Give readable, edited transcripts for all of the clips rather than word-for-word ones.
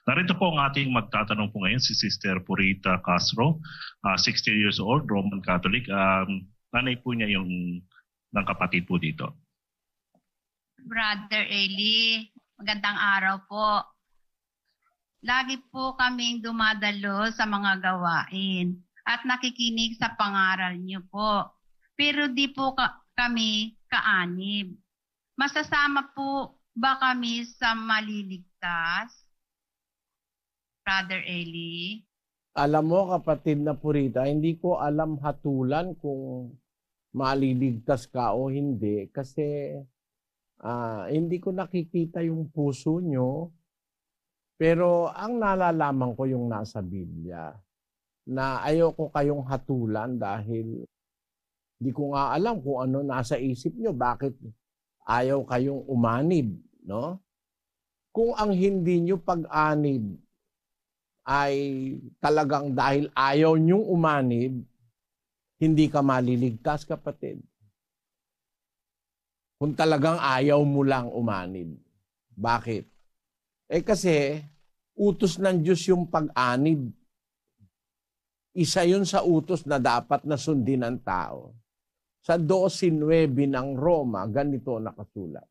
Narito po ang ating magtatanong po ngayon, si Sister Purita Castro, 60 years old, Roman Catholic. Nanay po niya yung ng kapatid po dito. Brother Eli, magandang araw po. Lagi po kaming dumadalo sa mga gawain at nakikinig sa pangaral niyo po. Pero di po kami kaanib. Masasama po ba kami sa maliligtas? Brother Eli? Alam mo, kapatid na Purita, hindi ko alam hatulan kung maliligtas ka o hindi kasi hindi ko nakikita yung puso nyo. Pero ang nalalaman ko yung nasa Biblia na ayoko kayong hatulan dahil hindi ko nga alam kung ano nasa isip nyo. Bakit ayaw kayong umanib, no? Kung ang hindi nyo pag-anib ay talagang dahil ayaw nyong umanib, hindi ka maliligtas, kapatid. Kung talagang ayaw mo lang umanib. Bakit? Kasi utos ng Diyos yung pag-anib. Isa yun sa utos na dapat na sundin ng tao. Sa 12:9 ng Roma, ganito nakasulat.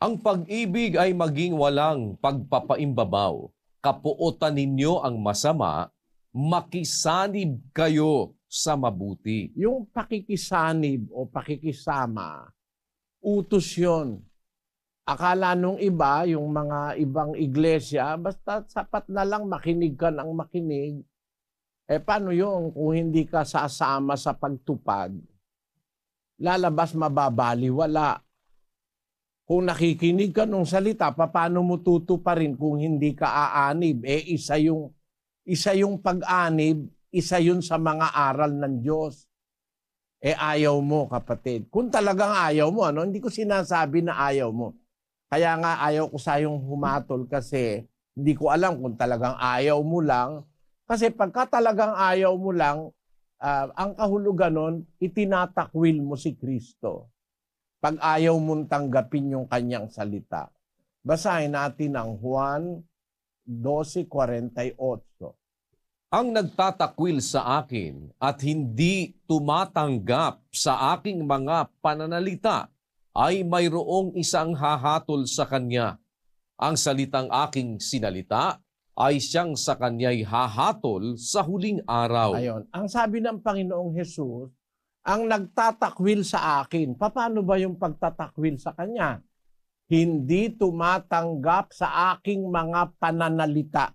Ang pag-ibig ay maging walang pagpapaimbabaw. Kapuotan ninyo ang masama, makisanib kayo sa mabuti. Yung pakikisanib o pakikisama, utos yun. Akala nung iba, yung mga ibang iglesia, basta sapat na lang makinig ka ng makinig. Paano yun kung hindi ka sasama sa pagtupad? Lalabas mababaliwala. Kung nakikinig ka nung salita, paano mo tutuparin kung hindi ka aanib? Isa yung pag-anib, isa yun sa mga aral ng Diyos. Ayaw mo, kapatid. Kung talagang ayaw mo, hindi ko sinasabi na ayaw mo. Kaya nga ayaw ko sayong humatol kasi hindi ko alam kung talagang ayaw mo lang. Kasi pagka talagang ayaw mo lang, ang kahulugan nun, itinatakwil mo si Kristo. Pag ayaw mong tanggapin yung kanyang salita. Basahin natin ang Juan 12:48. Ang nagtatakwil sa akin at hindi tumatanggap sa aking mga pananalita ay mayroong isang hahatol sa kanya. Ang salitang aking sinalita ay siyang sa kanya'y hahatol sa huling araw. Ayon. Ang sabi ng Panginoong Hesus, ang nagtatakwil sa akin. Paano ba yung pagtatakwil sa kanya? Hindi tumatanggap sa aking mga pananalita.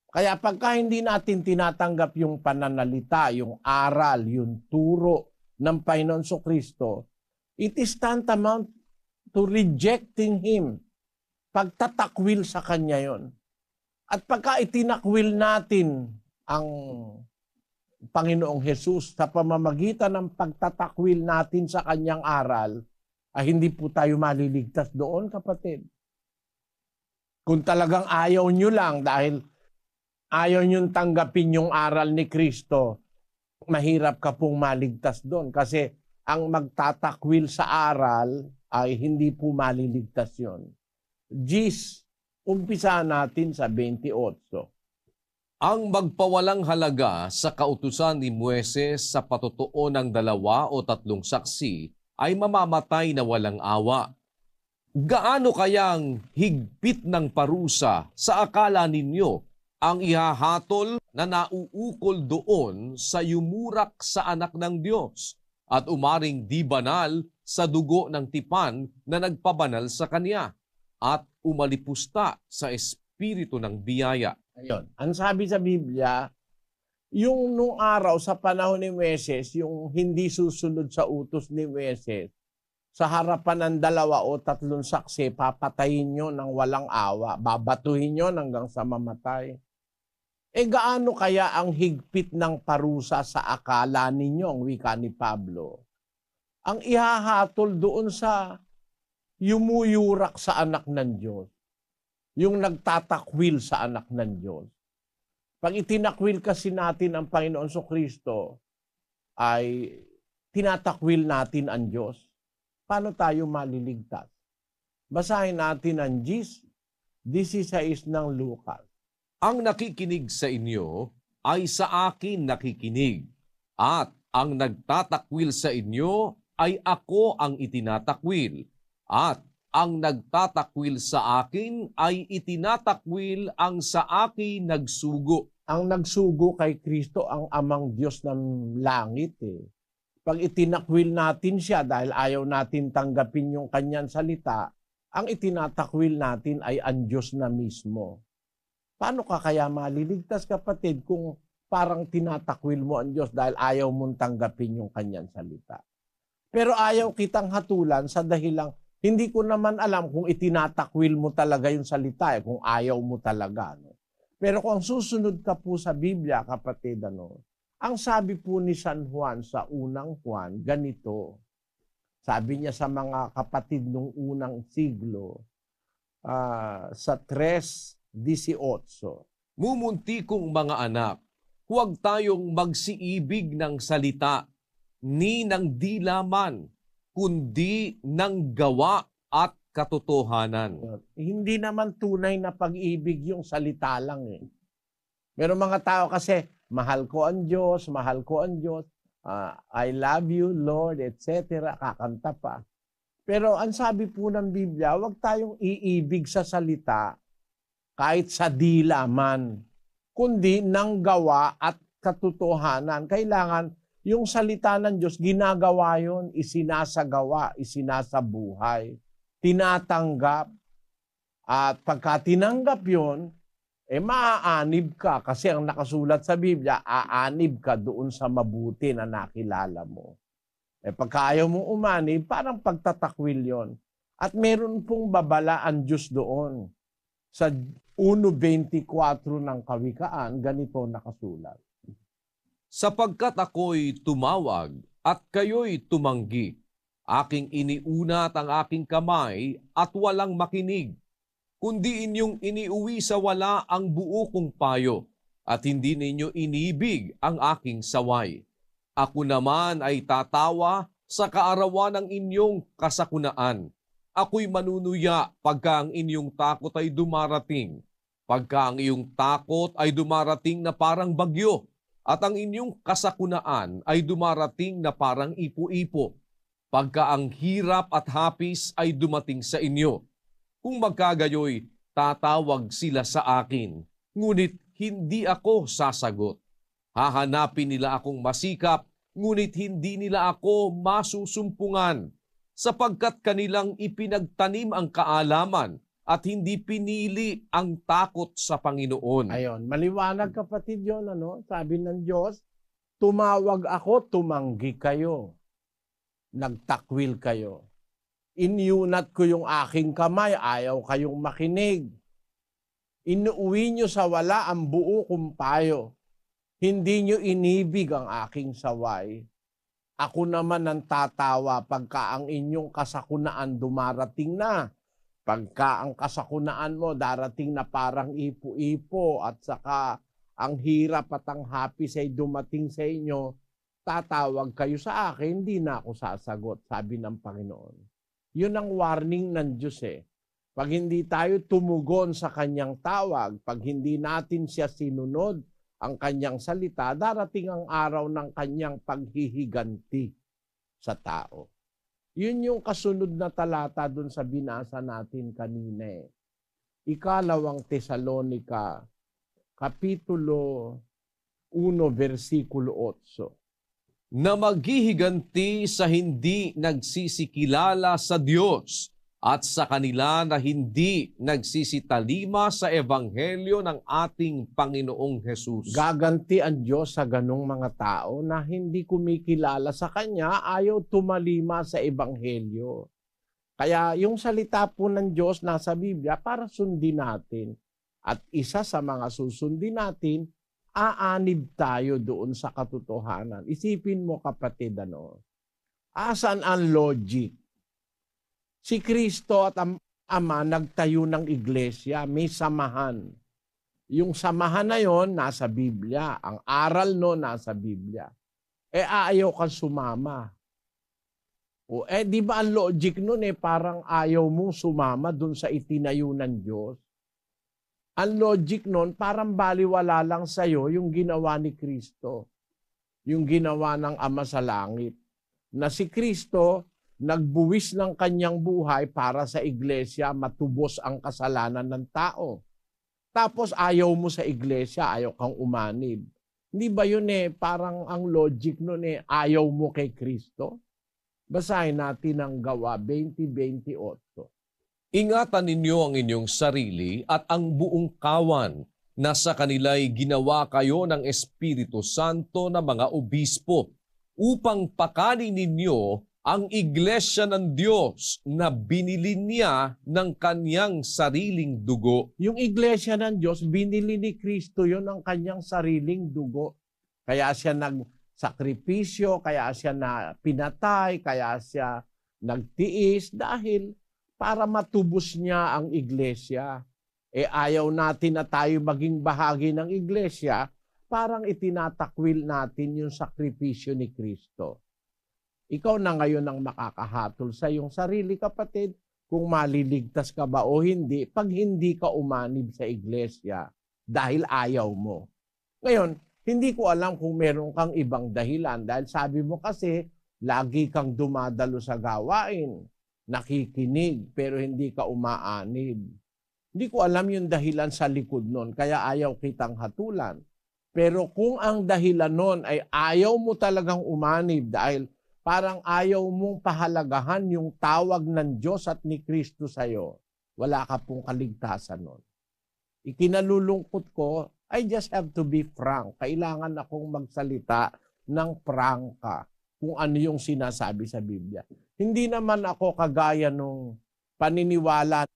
Kaya pagka hindi natin tinatanggap yung pananalita, yung aral, yung turo ng Panginoon Kristo, it is tantamount to rejecting Him. Pagtatakwil sa Kanya yon. At pagka itinakwil natin ang Panginoong Hesus sa pamamagitan ng pagtatakwil natin sa Kanyang aral, hindi po tayo maliligtas doon, kapatid. Kung talagang ayaw nyo lang dahil ayaw nyo tanggapin yung aral ni Kristo, mahirap ka pong maligtas doon kasi ang magtatakwil sa aral ay hindi po maliligtas yun. Umpisa natin sa 28. Ang magpawalang halaga sa kautusan ni Moises sa patutuo ng 2 o 3 saksi ay mamamatay na walang awa. Gaano kayang higpit ng parusa sa akala ninyo ang ihahatol na nauukol doon sa yumurak sa anak ng Diyos at umaring di banal sa dugo ng tipan na nagpabanal sa Kanya at umalipusta sa espiritu ng biyaya. Ayun. Ang sabi sa Biblia, yung nung araw sa panahon ni Moises, yung hindi susunod sa utos ni Moises, sa harapan ng 2 o 3 saksi, papatayin nyo ng walang awa, babatuhin nyo hanggang sa mamatay. Gaano kaya ang higpit ng parusa sa akala ninyo, ang wika ni Pablo? Ang ihahatol doon sa yumuyurak sa anak ng Diyos. Yung nagtatakwil sa anak ng Diyos. Pag itinakwil kasi natin ang Panginoon Kristo, ay tinatakwil natin ang Diyos. Paano tayo maliligtas? Basahin natin ang 16 ng Lucas. Ang nakikinig sa inyo ay sa akin nakikinig, at ang nagtatakwil sa inyo ay ako ang itinatakwil, at ang nagtatakwil sa akin ay itinatakwil ang sa akin nagsugo. Ang nagsugo kay Kristo ang amang Diyos ng langit. Pag itinakwil natin siya dahil ayaw natin tanggapin yung kanyang salita, ang itinatakwil natin ay ang Diyos na mismo. Paano ka kaya maliligtas, kapatid, kung parang tinatakwil mo ang Diyos dahil ayaw mong tanggapin yung kanyang salita? Pero ayaw kitang hatulan sa dahilang hindi ko naman alam kung itinatakwil mo talaga yung salita, kung ayaw mo talaga. No? Pero kung susunod ka po sa Biblia, kapatid, ang sabi po ni San Juan sa unang Juan, ganito. Sabi niya sa mga kapatid nung unang siglo, sa 3:18. Mumunti kong mga anak, huwag tayong magsiibig ng salita, ni ng dilaman, kundi ng gawa at katotohanan. Hindi naman tunay na pag-ibig yung salita lang. Meron mga tao kasi, mahal ko ang Diyos, mahal ko ang Diyos, I love you, Lord, etc. Kakanta pa. Pero ang sabi po ng Biblia, huwag tayong iibig sa salita kahit sa dila man, kundi ng gawa at katotohanan. Kailangan yung salita ng Diyos, ginagawa yun, isinasagawa, isinasabuhay, tinatanggap. At pagka tinanggap yun, maaanib ka. Kasi ang nakasulat sa Biblia, aanib ka doon sa mabuti na nakilala mo. Pagka ayaw mong umanib, parang pagtatakwil yon. At meron pong babala ang Diyos doon. Sa 1:24 ng Kawikaan, ganito nakasulat. Sapagkat ako'y tumawag at kayo'y tumanggi, aking iniunat ang aking kamay at walang makinig, kundi inyong iniuwi sa wala ang buo kong payo, at hindi ninyo inibig ang aking saway. Ako naman ay tatawa sa kaarawan ng inyong kasakunaan. Ako'y manunuya pagka ang inyong takot ay dumarating, pagka ang iyong takot ay dumarating na parang bagyo, at ang inyong kasakunaan ay dumarating na parang ipo-ipo, pagka ang hirap at hapis ay dumating sa inyo. Kung magkagayoy, tatawag sila sa akin, ngunit hindi ako sasagot. Hahanapin nila akong masikap, ngunit hindi nila ako masusumpungan, sapagkat kanilang ipinagtanim ang kaalaman at hindi pinili ang takot sa Panginoon. Ayon, maliwanag, kapatid, yun. Sabi ng Diyos, tumawag ako, tumanggi kayo. Nagtakwil kayo. Inyunat ko yung aking kamay, ayaw kayong makinig. Inuwi nyo sa wala ang buo kong payo. Hindi nyo inibig ang aking saway. Ako naman ang tatawa pagka ang inyong kasakunaan dumarating na. Pagka ang kasakunaan mo darating na parang ipo-ipo at saka ang hirap at ang hapis ay dumating sa inyo, tatawag kayo sa akin, hindi na ako sasagot, sabi ng Panginoon. Yun ang warning ng Diyos. Pag hindi tayo tumugon sa kanyang tawag, pag hindi natin siya sinunod ang kanyang salita, darating ang araw ng kanyang paghihiganti sa tao. Yun yung kasunod na talata dun sa binasa natin kanina. Ikalawang Tesalonica, Kapitulo 1, versikulo 8. Na maghihiganti sa hindi nagsisikilala sa Diyos at sa kanila na hindi nagsisitalima sa ebanghelyo ng ating Panginoong Hesus. Gaganti ang Diyos sa ganong mga tao na hindi kumikilala sa Kanya, ayaw tumalima sa ebanghelyo. Kaya yung salita po ng Diyos nasa Biblia para sundin natin. At isa sa mga susundin natin, aanib tayo doon sa katotohanan. Isipin mo, kapatid, asan ang logic? Si Kristo at ang Ama nagtayo ng iglesia, may samahan. Yung samahan na yon nasa Biblia. Ang aral no nasa Biblia. Ayaw kang sumama. Di ba ang logic nun parang ayaw mong sumama dun sa itinayo ng Diyos? Ang logic nun, parang baliwala lang sa'yo yung ginawa ni Kristo. Yung ginawa ng Ama sa Langit. Na si Kristo, nagbuwis ng kanyang buhay para sa iglesia, matubos ang kasalanan ng tao. Tapos ayaw mo sa iglesia, ayaw kang umanib. Hindi ba yun parang ang logic nun ayaw mo kay Kristo? Basahin natin ang Gawa 20:28. Ingatan ninyo ang inyong sarili at ang buong kawan na sa kanila'y ginawa kayo ng Espiritu Santo na mga obispo upang pakanin ninyo ang iglesia ng Diyos na binili niya ng kanyang sariling dugo. Yung iglesia ng Diyos, binili ni Kristo yun ng kanyang sariling dugo. Kaya siya nagsakripisyo, kaya siya na pinatay, kaya siya nagtiis dahil para matubos niya ang iglesia. Ayaw natin na tayo maging bahagi ng iglesia, parang itinatakwil natin yung sakripisyo ni Kristo. Ikaw na ngayon ang makakahatol sa iyong sarili, kapatid, kung maliligtas ka ba o hindi, pag hindi ka umanib sa iglesia dahil ayaw mo. Ngayon, hindi ko alam kung meron kang ibang dahilan dahil sabi mo kasi lagi kang dumadalo sa gawain, nakikinig, pero hindi ka umaanib. Hindi ko alam yung dahilan sa likod nun, kaya ayaw kitang hatulan. Pero kung ang dahilan nun ay ayaw mo talagang umanib dahil parang ayaw mong pahalagahan yung tawag ng Diyos at ni Kristo sa'yo, wala ka pong kaligtasan nun. Ikinalulungkot ko, I just have to be frank. Kailangan akong magsalita ng prangka kung ano yung sinasabi sa Biblia. Hindi naman ako kagaya nung paniniwala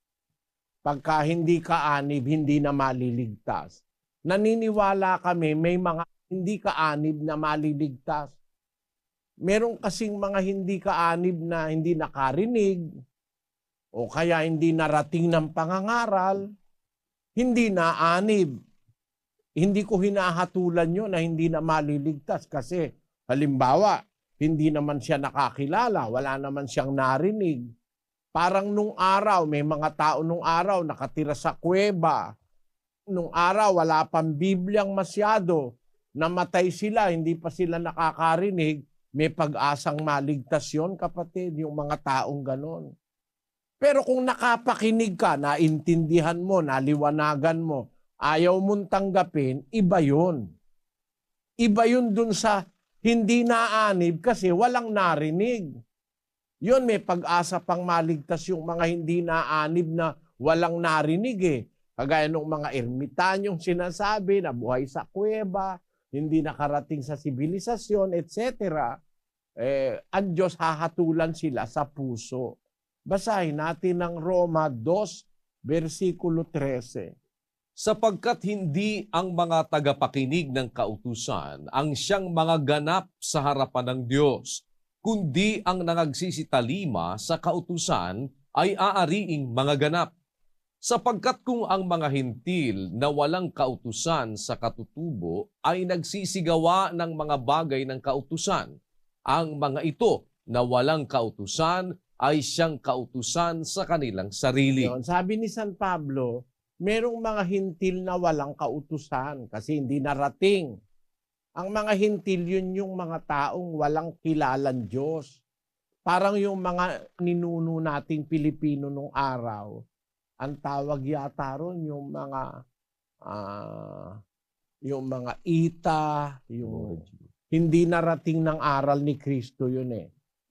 pagka hindi ka anib, hindi na maliligtas. Naniniwala kami may mga hindi ka anib na maliligtas. Meron kasing mga hindi ka anib na hindi nakarinig o kaya hindi narating ng pangangaral, hindi na anib. Hindi ko hinahatulan yun na hindi na maliligtas kasi halimbawa, hindi naman siya nakakilala, wala naman siyang narinig. Parang nung araw, may mga tao nung araw nakatira sa kuweba. Nung araw, wala pang Bibliang masyado. Namatay sila, hindi pa sila nakakarinig. May pag-asang maligtas yun, kapatid, yung mga taong ganon. Pero kung nakapakinig ka, naintindihan mo, naliwanagan mo, ayaw mong tanggapin, iba yun. Iba yun dun sa hindi naanib kasi walang narinig. Yun, may pag-asa pang maligtas yung mga hindi naanib na walang narinig Kagaya ng mga ermitanyong sinasabi na buhay sa kuweba, hindi nakarating sa sibilisasyon, etc. Ang Diyos hahatulan sila sa puso. Basahin natin ang Roma 2, versikulo 13. Sapagkat hindi ang mga tagapakinig ng kautusan ang siyang mga ganap sa harapan ng Diyos, kundi ang nangagsisitalima sa kautusan ay aariing mga ganap. Sapagkat kung ang mga hintil na walang kautusan sa katutubo ay nagsisigawa ng mga bagay ng kautusan, ang mga ito na walang kautusan ay siyang kautusan sa kanilang sarili. Sabi ni San Pablo, merong mga hintil na walang kautusan kasi hindi narating. Ang mga hintil yun yung mga taong walang kilalang Diyos. Parang yung mga ninuno nating Pilipino nung araw, ang tawag yata ron yung mga ita, yung hindi narating ng aral ni Kristo yun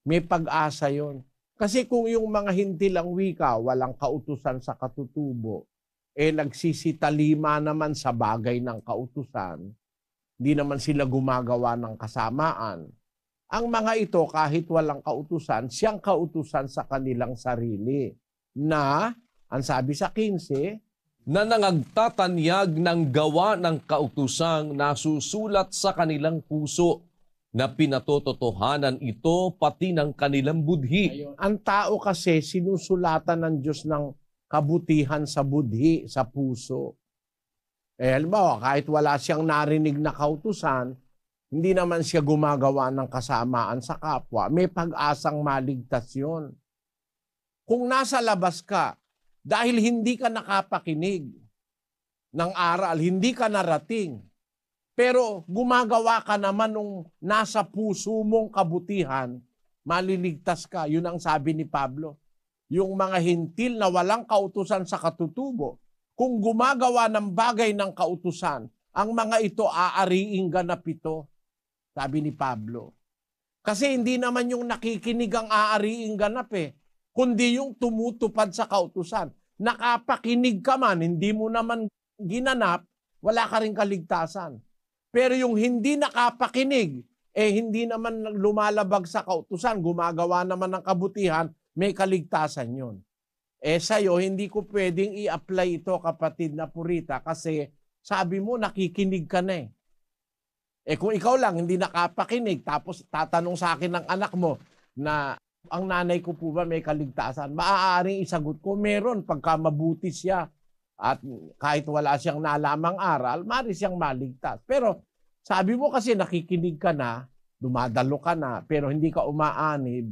May pag-asa yun. Kasi kung yung mga hintil ang wika, walang kautusan sa katutubo, nagsisitalima naman sa bagay ng kautusan, di naman sila gumagawa ng kasamaan. Ang mga ito, kahit walang kautusan, siyang kautusan sa kanilang sarili. Na, ang sabi sa 15, na nangagtatanyag ng gawa ng kautusang nasusulat sa kanilang puso, na pinatototohanan ito pati ng kanilang budhi. Ayun. Ang tao kasi sinusulatan ng Diyos ng kabutihan sa budhi, sa puso. Halimbawa, kahit wala siyang narinig na kautusan, hindi naman siya gumagawa ng kasamaan sa kapwa, may pag-asang maligtas yun. Kung nasa labas ka, dahil hindi ka nakapakinig, ng aral, hindi ka narating. Pero gumagawa ka naman nung nasa puso mong kabutihan, maliligtas ka. Yun ang sabi ni Pablo. Yung mga hintil na walang kautusan sa katutubo, kung gumagawa ng bagay ng kautusan, ang mga ito aariing ganap ito. Sabi ni Pablo. Kasi hindi naman yung nakikinig ang aariing ganap kundi yung tumutupad sa kautusan. Nakapakinig ka man, hindi mo naman ginanap, wala ka rin kaligtasan. Pero yung hindi nakapakinig, hindi naman lumalabag sa kautusan, gumagawa naman ng kabutihan, may kaligtasan yun. Sa'yo, hindi ko pwedeng i-apply ito, kapatid na purita, kasi sabi mo, nakikinig ka na kung ikaw lang hindi nakapakinig, tapos tatanong sa akin ng anak mo na ang nanay ko po ba may kaligtasan, maaaring isagot ko, meron pagka mabuti siya. At kahit wala siyang nalamang aral, maaari siyang maligtas. Pero sabi mo kasi nakikinig ka na, dumadalo ka na, pero hindi ka umaanib,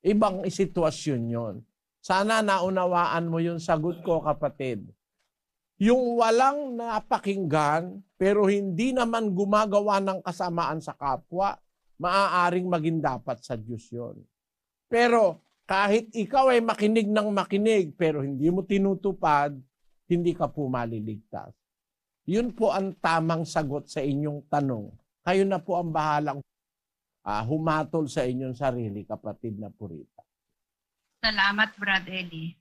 ibang sitwasyon yon. Sana naunawaan mo yung sagot ko, kapatid. Yung walang napakinggan, pero hindi naman gumagawa ng kasamaan sa kapwa, maaaring maging dapat sa Diyos yon. Pero kahit ikaw ay makinig ng makinig, pero hindi mo tinutupad, hindi ka po maliligtas. Yun po ang tamang sagot sa inyong tanong. Kayo na po ang bahalang humatol sa inyong sarili, kapatid na purita. Salamat, Brad Eli.